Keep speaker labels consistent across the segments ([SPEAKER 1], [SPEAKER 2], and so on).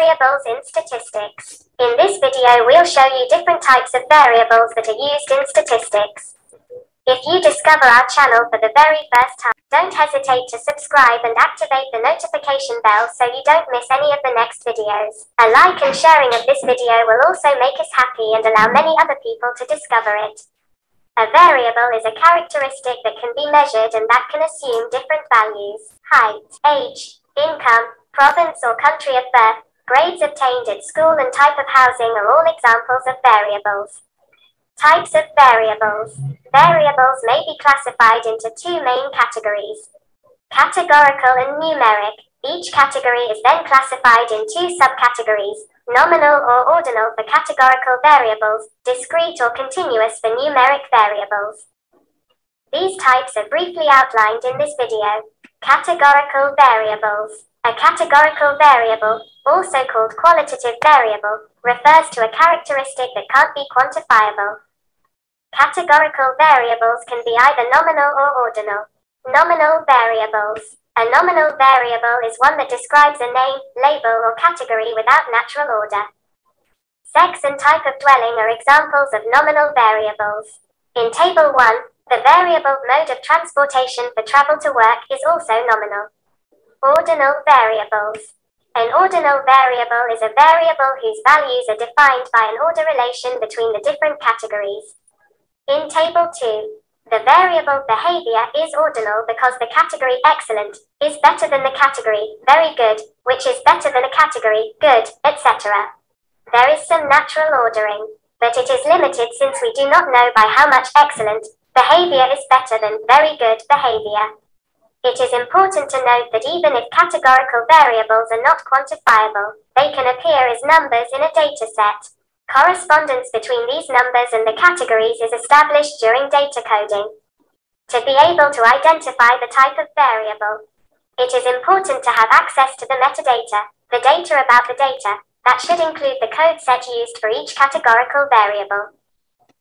[SPEAKER 1] Variables in statistics. In this video we'll show you different types of variables that are used in statistics. If you discover our channel for the very first time, don't hesitate to subscribe and activate the notification bell so you don't miss any of the next videos. A like and sharing of this video will also make us happy and allow many other people to discover it. A variable is a characteristic that can be measured and that can assume different values. Height, age, income, province or country of birth, grades obtained at school and type of housing are all examples of variables. Types of variables. Variables may be classified into two main categories: categorical and numeric. Each category is then classified in two subcategories: nominal or ordinal for categorical variables, discrete or continuous for numeric variables. These types are briefly outlined in this video. Categorical variables. A categorical variable, also called qualitative variable, refers to a characteristic that can't be quantifiable. Categorical variables can be either nominal or ordinal. Nominal variables. A nominal variable is one that describes a name, label, or category without natural order. Sex and type of dwelling are examples of nominal variables. In Table 1, the variable mode of transportation for travel to work is also nominal. Ordinal variables. An ordinal variable is a variable whose values are defined by an order relation between the different categories. In Table 2, the variable behavior is ordinal because the category excellent is better than the category very good, which is better than a category good, etc. There is some natural ordering, but it is limited since we do not know by how much excellent behavior is better than very good behavior. It is important to note that even if categorical variables are not quantifiable, they can appear as numbers in a data set. Correspondence between these numbers and the categories is established during data coding. To be able to identify the type of variable, it is important to have access to the metadata, the data about the data, that should include the code set used for each categorical variable.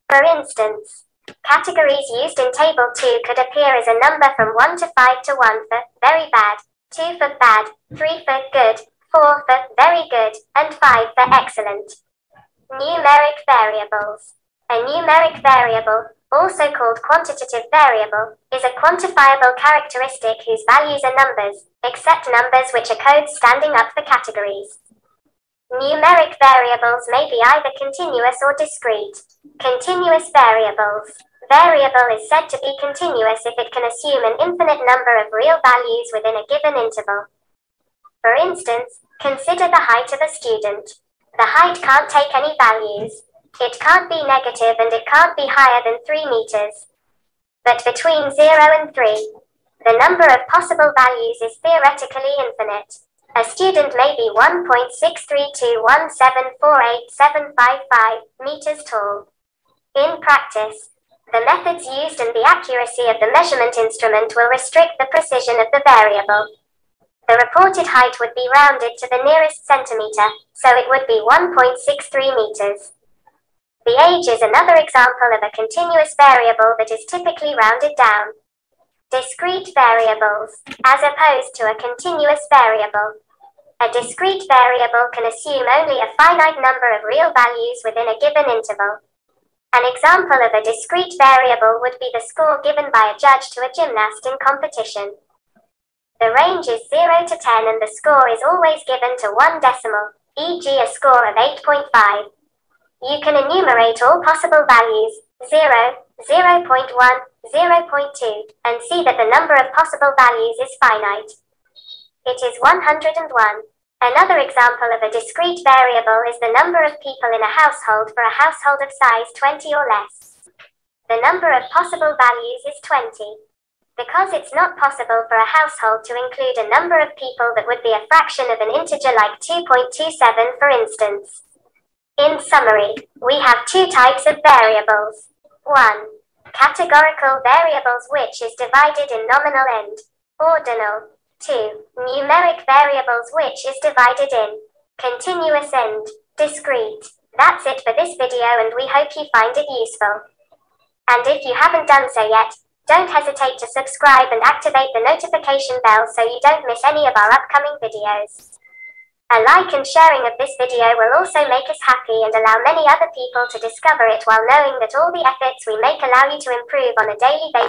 [SPEAKER 1] For instance, categories used in Table 2 could appear as a number from 1 to 5 to 1 for very bad, 2 for bad, 3 for good, 4 for very good, and 5 for excellent. Numeric variables. A numeric variable, also called quantitative variable, is a quantifiable characteristic whose values are numbers, except numbers which are codes standing up for categories. Numeric variables may be either continuous or discrete. Continuous variables. Variable is said to be continuous if it can assume an infinite number of real values within a given interval. For instance, consider the height of a student. The height can't take any values. It can't be negative and it can't be higher than 3 meters. But between 0 and 3, the number of possible values is theoretically infinite. A student may be 1.632174875 meters tall. In practice, the methods used and the accuracy of the measurement instrument will restrict the precision of the variable. The reported height would be rounded to the nearest centimeter, so it would be 1.63 meters. The age is another example of a continuous variable that is typically rounded down. Discrete variables, as opposed to a continuous variable. A discrete variable can assume only a finite number of real values within a given interval. An example of a discrete variable would be the score given by a judge to a gymnast in competition. The range is 0 to 10 and the score is always given to one decimal, e.g. a score of 8.5. You can enumerate all possible values, 0, 0.1, 0.2, and see that the number of possible values is finite. It is 101. Another example of a discrete variable is the number of people in a household for a household of size 20 or less. The number of possible values is 20. Because it's not possible for a household to include a number of people that would be a fraction of an integer like 2.27 for instance. In summary, we have two types of variables. 1. Categorical variables which is divided in nominal and ordinal. 2. Numeric variables which is divided in continuous and discrete. That's it for this video and we hope you find it useful. And if you haven't done so yet, don't hesitate to subscribe and activate the notification bell so you don't miss any of our upcoming videos. A like and sharing of this video will also make us happy and allow many other people to discover it, while knowing that all the efforts we make allow you to improve on a daily basis.